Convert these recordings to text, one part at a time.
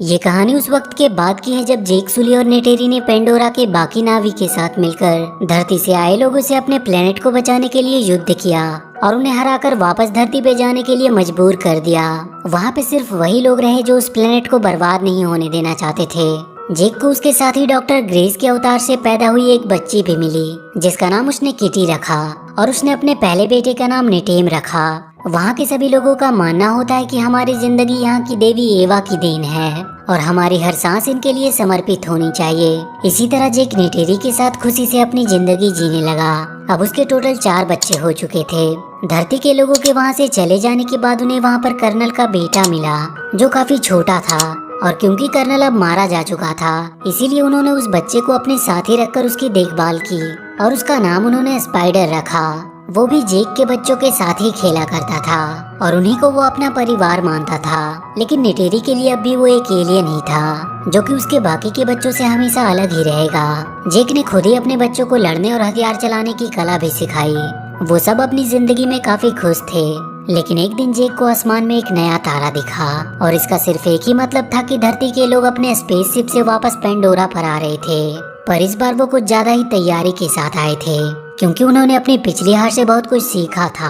ये कहानी उस वक्त के बाद की है जब जेक सुली और नेटेरी ने पेंडोरा के बाकी नावी के साथ मिलकर धरती से आए लोगों से अपने प्लेनेट को बचाने के लिए युद्ध किया और उन्हें हराकर वापस धरती पे जाने के लिए मजबूर कर दिया। वहाँ पे सिर्फ वही लोग रहे जो उस प्लेनेट को बर्बाद नहीं होने देना चाहते थे। जेक को उसके साथी डॉक्टर ग्रेस के अवतार से पैदा हुई एक बच्ची भी मिली जिसका नाम उसने किटी रखा और उसने अपने पहले बेटे का नाम नेटेम रखा। वहाँ के सभी लोगों का मानना होता है कि हमारी जिंदगी यहाँ की देवी एवा की देन है और हमारी हर सांस इनके लिए समर्पित होनी चाहिए। इसी तरह जेक नेटेरी के साथ खुशी से अपनी जिंदगी जीने लगा। अब उसके टोटल 4 बच्चे हो चुके थे। धरती के लोगों के वहाँ से चले जाने के बाद उन्हें वहाँ पर कर्नल का बेटा मिला जो काफी छोटा था और क्योंकि कर्नल अब मारा जा चुका था इसीलिए उन्होंने उस बच्चे को अपने साथ ही रखकर उसकी देखभाल की और उसका नाम उन्होंने स्पाइडर रखा। वो भी जेक के बच्चों के साथ ही खेला करता था और उन्हीं को वो अपना परिवार मानता था। लेकिन नेटेरी के लिए अब भी वो एक एलियन ही था जो कि उसके बाकी के बच्चों से हमेशा अलग ही रहेगा। जेक ने खुद ही अपने बच्चों को लड़ने और हथियार चलाने की कला भी सिखाई। वो सब अपनी जिंदगी में काफी खुश थे। लेकिन एक दिन जेक को आसमान में एक नया तारा दिखा और इसका सिर्फ एक ही मतलब था कि धरती के लोग अपने स्पेसशिप से वापस पेंडोरा पर आ रहे थे। पर इस बार वो कुछ ज्यादा ही तैयारी के साथ आए थे क्योंकि उन्होंने अपनी पिछली हार से बहुत कुछ सीखा था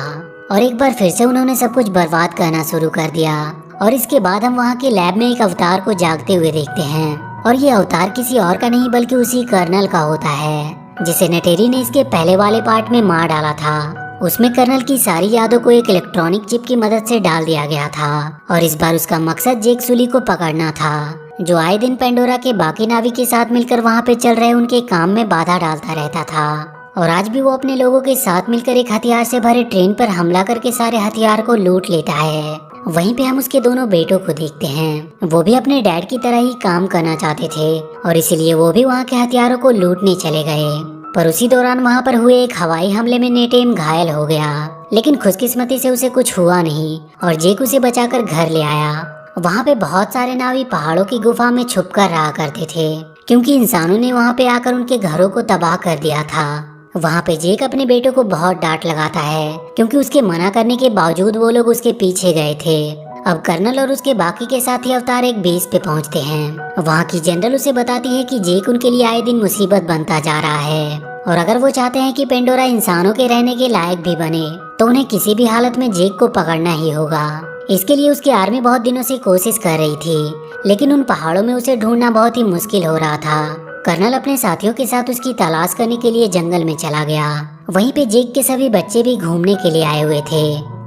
और एक बार फिर से उन्होंने सब कुछ बर्बाद करना शुरू कर दिया। और इसके बाद हम वहाँ के लैब में एक अवतार को जागते हुए देखते हैं और ये अवतार किसी और का नहीं बल्कि उसी कर्नल का होता है जिसे नेटेरी ने इसके पहले वाले पार्ट में मार डाला था। उसमें कर्नल की सारी यादों को एक इलेक्ट्रॉनिक चिप की मदद से डाल दिया गया था और इस बार उसका मकसद जेक सुली को पकड़ना था जो आए दिन पेंडोरा के बाकी नाविक के साथ मिलकर वहाँ पे चल रहे उनके काम में बाधा डालता रहता था। और आज भी वो अपने लोगों के साथ मिलकर एक हथियार से भरे ट्रेन पर हमला करके सारे हथियार को लूट लेता है। वहीं पे हम उसके दोनों बेटों को देखते हैं। वो भी अपने डैड की तरह ही काम करना चाहते थे और इसीलिए वो भी वहाँ के हथियारों को लूटने चले गए। पर उसी दौरान वहाँ पर हुए एक हवाई हमले में नेटेम घायल हो गया लेकिन खुशकिस्मती से उसे कुछ हुआ नहीं और जेक उसे बचाकर घर ले आया। वहाँ पे बहुत सारे नावी पहाड़ों की गुफा में छुप कर रहा करते थे क्योंकि इंसानों ने वहाँ पे आकर उनके घरों को तबाह कर दिया था। वहाँ पे जेक अपने बेटों को बहुत डांट लगाता है क्योंकि उसके मना करने के बावजूद वो लोग उसके पीछे गए थे। अब कर्नल और उसके बाकी के साथी अवतार एक बेस पे पहुँचते हैं। वहाँ की जनरल उसे बताती है कि जेक उनके लिए आए दिन मुसीबत बनता जा रहा है और अगर वो चाहते हैं कि पेंडोरा इंसानों के रहने के लायक भी बने तो उन्हें किसी भी हालत में जेक को पकड़ना ही होगा। इसके लिए उसकी आर्मी बहुत दिनों से कोशिश कर रही थी लेकिन उन पहाड़ों में उसे ढूंढना बहुत ही मुश्किल हो रहा था। कर्नल अपने साथियों के साथ उसकी तलाश करने के लिए जंगल में चला गया। वहीं पे जेक के सभी बच्चे भी घूमने के लिए आए हुए थे।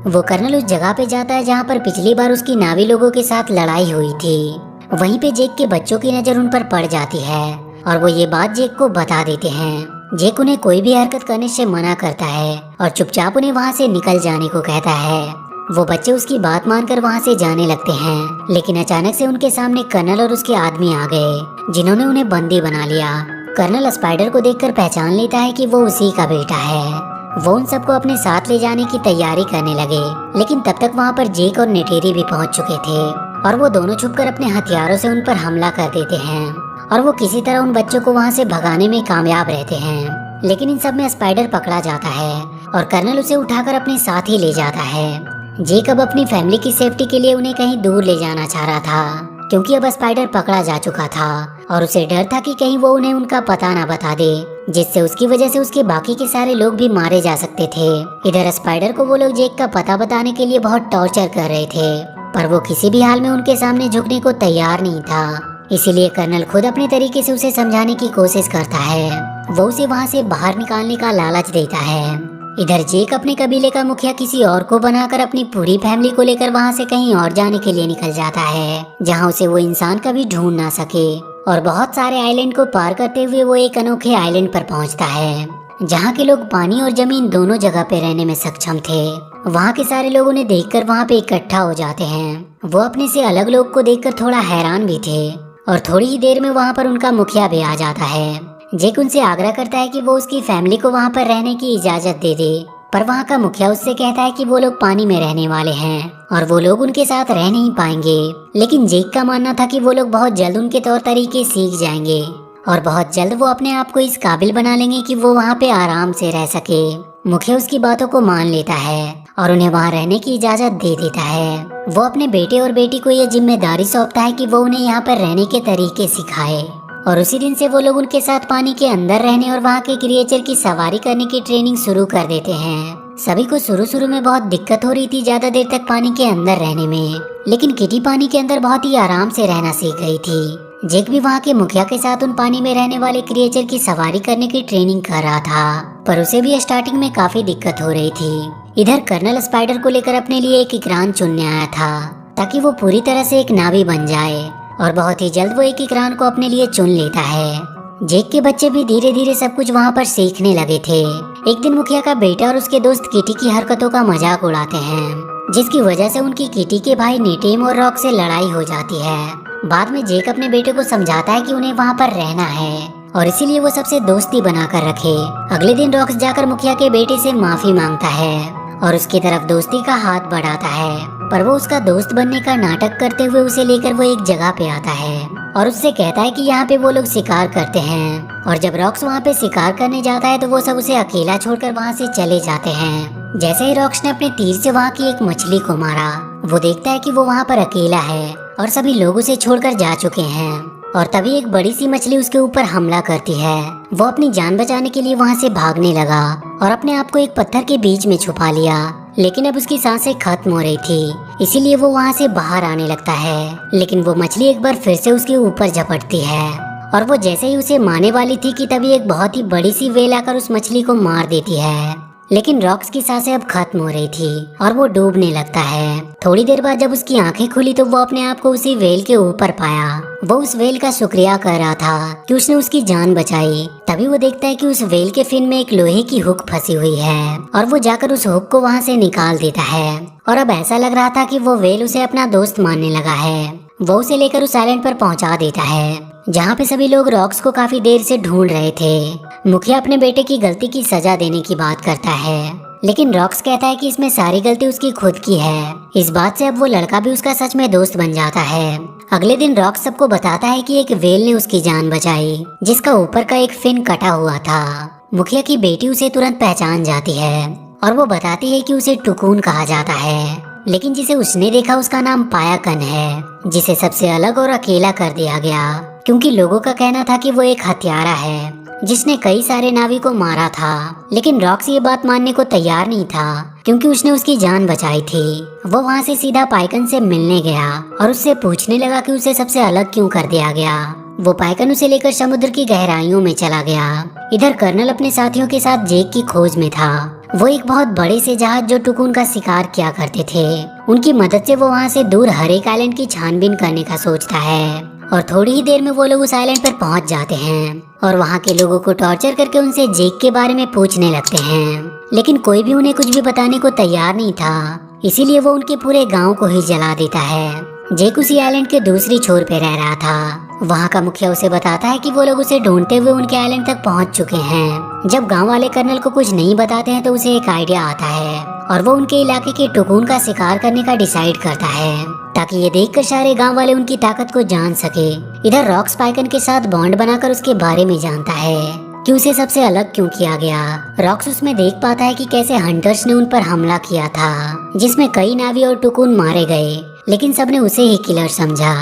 वो कर्नल उस जगह पे जाता है जहाँ पर पिछली बार उसकी नावी लोगों के साथ लड़ाई हुई थी। वहीं पे जेक के बच्चों की नजर उन पर पड़ जाती है और वो ये बात जेक को बता देते हैं। जेक उन्हें कोई भी हरकत करने से मना करता है और चुपचाप उन्हें वहाँ से निकल जाने को कहता है। वो बच्चे उसकी बात मानकर वहाँ से जाने लगते हैं लेकिन अचानक से उनके सामने कर्नल और उसके आदमी आ गए जिन्होंने उन्हें बंदी बना लिया। कर्नल स्पाइडर को देखकर पहचान लेता है कि वो उसी का बेटा है। वो उन सबको अपने साथ ले जाने की तैयारी करने लगे लेकिन तब तक वहाँ पर जेक और नेटेरी भी पहुँच चुके थे और वो दोनों छुपकर अपने हथियारों से उन पर हमला कर देते हैं और वो किसी तरह उन बच्चों को वहाँ से भगाने में कामयाब रहते हैं। लेकिन इन सब में स्पाइडर पकड़ा जाता है और कर्नल उसे उठाकर अपने साथ ही ले जाता है। जेक अब अपनी फैमिली की सेफ्टी के लिए उन्हें कहीं दूर ले जाना चाह रहा था क्योंकि अब स्पाइडर पकड़ा जा चुका था और उसे डर था कि कहीं वो उन्हें उनका पता ना बता दे जिससे उसकी वजह से उसके बाकी के सारे लोग भी मारे जा सकते थे। इधर स्पाइडर को वो लोग जेक का पता बताने के लिए बहुत टॉर्चर कर रहे थे पर वो किसी भी हाल में उनके सामने झुकने को तैयार नहीं था। इसीलिए कर्नल खुद अपने तरीके से उसे समझाने की कोशिश करता है। वो उसे वहाँ से बाहर निकालने का लालच देता है। इधर जेक अपने कबीले का मुखिया किसी और को बनाकर अपनी पूरी फैमिली को लेकर वहाँ से कहीं और जाने के लिए निकल जाता है जहाँ उसे वो इंसान कभी ढूंढ ना सके। और बहुत सारे आइलैंड को पार करते हुए वो एक अनोखे आइलैंड पर पहुँचता है जहाँ के लोग पानी और जमीन दोनों जगह पे रहने में सक्षम थे। वहाँ के सारे लोग उन्हें देखकर वहाँ पे इकट्ठा हो जाते हैं। वो अपने से अलग लोग को देखकर थोड़ा हैरान भी थे और थोड़ी ही देर में वहाँ पर उनका मुखिया भी आ जाता है। जेक उनसे आग्रह करता है कि वो उसकी फैमिली को वहाँ पर रहने की इजाजत दे दे पर वहाँ का मुखिया उससे कहता है कि वो लोग पानी में रहने वाले हैं और वो लोग उनके साथ रह नहीं पाएंगे। लेकिन जेक का मानना था कि वो लोग बहुत जल्द उनके तौर तरीके सीख जाएंगे और बहुत जल्द वो अपने आप को इस काबिल बना लेंगे कि वो वहाँ पे आराम से रह सके। मुखिया उसकी बातों को मान लेता है और उन्हें वहाँ रहने की इजाजत दे देता है। वो अपने बेटे और बेटी को ये जिम्मेदारी सौंपता है कि वो उन्हें यहाँ पर रहने के तरीके सिखाए। और उसी दिन से वो लोग उनके साथ पानी के अंदर रहने और वहाँ के क्रिएचर की सवारी करने की ट्रेनिंग शुरू कर देते हैं। सभी को शुरू में बहुत दिक्कत हो रही थी ज्यादा देर तक पानी के अंदर रहने में, लेकिन किटी पानी के अंदर बहुत ही आराम से रहना सीख गई थी। जेक भी वहाँ के मुखिया के साथ उन पानी में रहने वाले क्रिएचर की सवारी करने की ट्रेनिंग कर रहा था, पर उसे भी स्टार्टिंग में काफी दिक्कत हो रही थी। इधर कर्नल स्पाइडर को लेकर अपने लिए एक इकरान चुनने आया था ताकि वो पूरी तरह से एक नावी बन जाए, और बहुत ही जल्द वो एक इकरान को अपने लिए चुन लेता है। जेक के बच्चे भी धीरे धीरे सब कुछ वहाँ पर सीखने लगे थे। एक दिन मुखिया का बेटा और उसके दोस्त किटी की हरकतों का मजाक उड़ाते हैं, जिसकी वजह से उनकी किटी के भाई नेटेम और रॉक से लड़ाई हो जाती है। बाद में जेक अपने बेटे को समझाता है कि उन्हें वहाँ पर रहना है और इसीलिए वो सबसे दोस्ती बनाकर रखे। अगले दिन रॉक्स जाकर मुखिया के बेटे से माफी मांगता है और उसकी तरफ दोस्ती का हाथ बढ़ाता है, पर वो उसका दोस्त बनने का नाटक करते हुए उसे लेकर वो एक जगह पे आता है और उससे कहता है कि यहाँ पे वो लोग शिकार करते हैं। और जब रॉक्स वहाँ पे शिकार करने जाता है तो वो सब उसे अकेला छोड़कर वहाँ से चले जाते हैं। जैसे ही रॉक्स ने अपने तीर से वहाँ की एक मछली को मारा, वो देखता है कि वो वहाँ पर अकेला है और सभी लोग उसे छोड़कर जा चुके हैं। और तभी एक बड़ी सी मछली उसके ऊपर हमला करती है। वो अपनी जान बचाने के लिए वहाँ से भागने लगा और अपने आप को एक पत्थर के बीच में छुपा लिया, लेकिन अब उसकी सांसें खत्म हो रही थी, इसीलिए वो वहाँ से बाहर आने लगता है। लेकिन वो मछली एक बार फिर से उसके ऊपर झपटती है और वो जैसे ही उसे मारने वाली थी कि तभी एक बहुत ही बड़ी सी वेल आकर उस मछली को मार देती है। लेकिन रॉक्स की सांसें अब खत्म हो रही थी और वो डूबने लगता है। थोड़ी देर बाद जब उसकी आंखें खुली तो वो अपने आप को उसी वेल के ऊपर पाया। वो उस वेल का शुक्रिया कर रहा था कि उसने उसकी जान बचाई। तभी वो देखता है कि उस वेल के फिन में एक लोहे की हुक फंसी हुई है और वो जाकर उस हुक को वहाँ से निकाल देता है। और अब ऐसा लग रहा था कि वो वेल उसे अपना दोस्त मानने लगा है। वो उसे लेकर उस आइलैंड पर पहुँचा देता है जहाँ पे सभी लोग रॉक्स को काफी देर से ढूंढ रहे थे। मुखिया अपने बेटे की गलती की सजा देने की बात करता है, लेकिन रॉक्स कहता है कि इसमें सारी गलती उसकी खुद की है। इस बात से अब वो लड़का भी उसका सच में दोस्त बन जाता है। अगले दिन रॉक्स सबको बताता है कि एक वेल ने उसकी जान बचाई, जिसका ऊपर का एक फिन कटा हुआ था। मुखिया की बेटी उसे तुरंत पहचान जाती है और वो बताती है कि उसे टुकून कहा जाता है, लेकिन जिसे उसने देखा उसका नाम पायाकन है, जिसे सबसे अलग और अकेला कर दिया गया क्योंकि लोगों का कहना था कि वो एक हत्यारा है जिसने कई सारे नावी को मारा था। लेकिन रॉक्स ये बात मानने को तैयार नहीं था क्योंकि उसने उसकी जान बचाई थी। वो वहाँ से सीधा पाइकन से मिलने गया और उससे पूछने लगा कि उसे सबसे अलग क्यों कर दिया गया। वो पाइकन उसे लेकर समुद्र की गहराइयों में चला गया। इधर कर्नल अपने साथियों के साथ जेक की खोज में था। वो एक बहुत बड़े से जहाज जो टुकुन का शिकार किया करते थे, उनकी मदद से वो वहाँ से दूर हर एक आइलैंड की छानबीन करने का सोचता है। और थोड़ी ही देर में वो लोग उस आइलैंड पर पहुंच जाते हैं और वहाँ के लोगों को टॉर्चर करके उनसे जेक के बारे में पूछने लगते हैं, लेकिन कोई भी उन्हें कुछ भी बताने को तैयार नहीं था। इसीलिए वो उनके पूरे गांव को ही जला देता है। जेक उसी आइलैंड के दूसरी छोर पे रह रहा था। वहाँ का मुखिया उसे बताता है कि वो लोग उसे ढूंढते हुए उनके आइलैंड तक पहुँच चुके हैं। जब गाँव वाले कर्नल को कुछ नहीं बताते हैं तो उसे एक आइडिया आता है और वो उनके इलाके के टुकुन का शिकार करने का डिसाइड करता है ताकि ये देखकर सारे गांव वाले उनकी ताकत को जान सके। इधर रॉक्स पाइकन के साथ बॉन्ड बनाकर उसके बारे में जानता है कि उसे सबसे अलग क्यों किया गया। रॉक्स उसमें देख पाता है कि कैसे हंटर्स ने उन पर हमला किया था, जिसमें कई नावी और टुकुन मारे गए, लेकिन सबने उसे ही किलर समझा।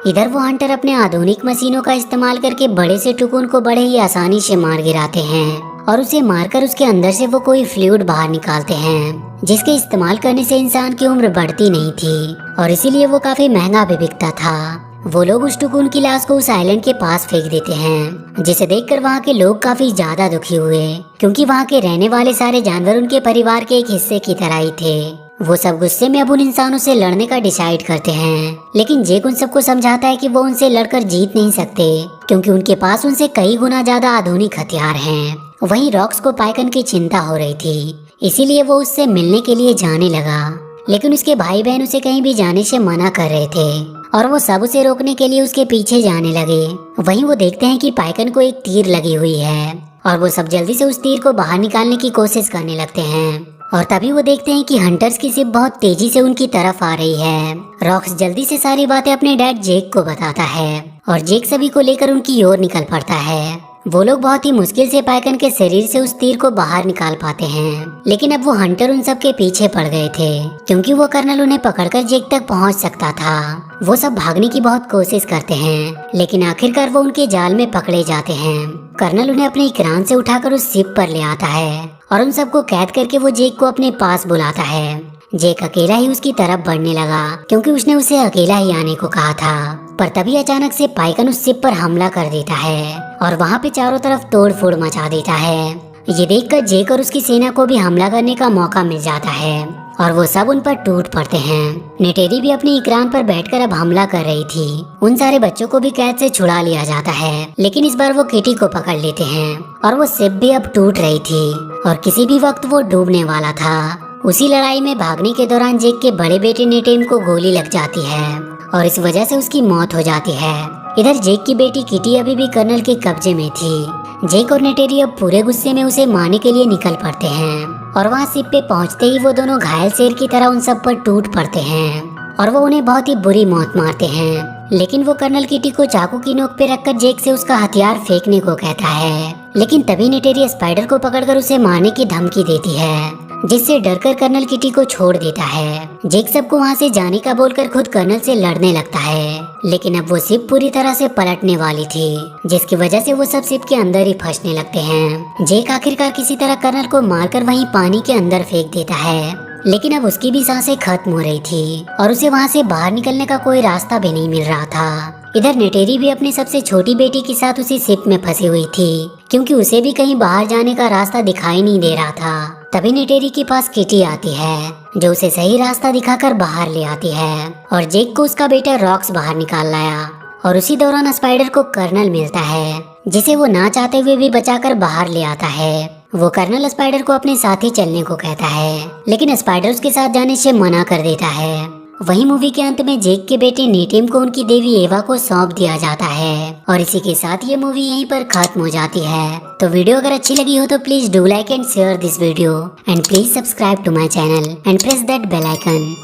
इधर वो हंटर अपने आधुनिक मशीनों का इस्तेमाल करके बड़े से टुकुन को बड़े ही आसानी से मार गिराते हैं और उसे मारकर उसके अंदर से वो कोई फ्लूइड बाहर निकालते हैं, जिसके इस्तेमाल करने से इंसान की उम्र बढ़ती नहीं थी और इसीलिए वो काफी महंगा भी बिकता था। वो लोग उस टुकुन की लाश को उस आइलैंड के पास फेंक देते हैं, जिसे देखकर वहाँ के लोग काफी ज्यादा दुखी हुए क्योंकि वहाँ के रहने वाले सारे जानवर उनके परिवार के एक हिस्से की तरह ही थे। वो सब गुस्से में अब उन इंसानों से लड़ने का डिसाइड करते हैं, लेकिन जेक उन सबको समझाता है कि वो उनसे लड़कर जीत नहीं सकते क्योंकि उनके पास उनसे कई गुना ज्यादा आधुनिक हथियार हैं। वहीं रॉक्स को पाइकन की चिंता हो रही थी, इसीलिए वो उससे मिलने के लिए जाने लगा, लेकिन उसके भाई बहन उसे कहीं भी जाने से मना कर रहे थे और वो सब उसे रोकने के लिए उसके पीछे जाने लगे। वहीं वो देखते हैं कि पाइकन को एक तीर लगी हुई है और वो सब जल्दी से उस तीर को बाहर निकालने की कोशिश करने लगते हैं और तभी वो देखते हैं कि हंटर्स की शिप बहुत तेजी से उनकी तरफ आ रही है। रॉक्स जल्दी से सारी बातें अपने डैड जेक को बताता है और जेक सभी को लेकर उनकी ओर निकल पड़ता है। वो लोग बहुत ही मुश्किल से पाइकन के शरीर से उस तीर को बाहर निकाल पाते हैं, लेकिन अब वो हंटर उन सब के पीछे पड़ गए थे क्योंकि वो कर्नल उन्हें पकड़कर जेक तक पहुंच सकता था। वो सब भागने की बहुत कोशिश करते हैं, लेकिन आखिरकार वो उनके जाल में पकड़े जाते हैं। कर्नल उन्हें अपने इक्रान से उठाकर उस शिप पर ले आता है और उन सबको कैद करके वो जेक को अपने पास बुलाता है। जेक अकेला ही उसकी तरफ बढ़ने लगा क्योंकि उसने उसे अकेला ही आने को कहा था, पर तभी अचानक से पाइकन उस शिप पर हमला कर देता है और वहाँ पे चारों तरफ तोड़ फोड़ मचा देता है। ये देखकर जेक और उसकी सेना को भी हमला करने का मौका मिल जाता है और वो सब उन पर टूट पड़ते हैं। नेटेरी भी अपनी इक्रान पर बैठकर अब हमला कर रही थी। उन सारे बच्चों को भी कैद से छुड़ा लिया जाता है, लेकिन इस बार वो किटी को पकड़ लेते हैं और वो शिप भी अब टूट रही थी और किसी भी वक्त वो डूबने वाला था। उसी लड़ाई में भागने के दौरान जेक के बड़े बेटे नेटेन को गोली लग जाती है और इस वजह से उसकी मौत हो जाती है। इधर जेक की बेटी किटी अभी भी कर्नल के कब्जे में थी। जेक और नेटेरी अब पूरे गुस्से में उसे मारने के लिए निकल पड़ते हैं और वहाँ शिप पे पहुँचते ही वो दोनों घायल शेर की तरह उन सब पर टूट पड़ते हैं और वो उन्हें बहुत ही बुरी मौत मारते हैं। लेकिन वो कर्नल किटी को चाकू की नोक पे रखकर जेक से उसका हथियार फेंकने को कहता है, लेकिन तभी नेटेरी स्पाइडर को पकड़कर उसे मारने की धमकी देती है, जिससे डरकर कर्नल किटी को छोड़ देता है। जेक सबको वहाँ से जाने का बोलकर खुद कर्नल से लड़ने लगता है, लेकिन अब वो शिप पूरी तरह से पलटने वाली थी, जिसकी वजह से वो सब शिप के अंदर ही फंसने लगते हैं। जेक आखिरकार किसी तरह कर्नल को मारकर वहीं पानी के अंदर फेंक देता है, लेकिन अब उसकी भी सांसें खत्म हो रही थी और उसे वहाँ से बाहर निकलने का कोई रास्ता भी नहीं मिल रहा था। इधर नेटेरी भी अपनी सबसे छोटी बेटी के साथ उसी शिप में फंसी हुई थी क्योंकि उसे भी कहीं बाहर जाने का रास्ता दिखाई नहीं दे रहा था। तभी नेटेरी के पास किटी आती है जो उसे सही रास्ता दिखाकर बाहर ले आती है और जेक को उसका बेटा रॉक्स बाहर निकाल लाया। और उसी दौरान स्पाइडर को कर्नल मिलता है, जिसे वो ना चाहते हुए भी बचाकर बाहर ले आता है। वो कर्नल स्पाइडर को अपने साथ ही चलने को कहता है, लेकिन स्पाइडर उसके साथ जाने से मना कर देता है। वहीं मूवी के अंत में जेक के बेटे नेटिम को उनकी देवी एवा को सौंप दिया जाता है और इसी के साथ ये मूवी यहीं पर खत्म हो जाती है। तो वीडियो अगर अच्छी लगी हो तो please do like and share this video and please subscribe to my channel and press that bell icon.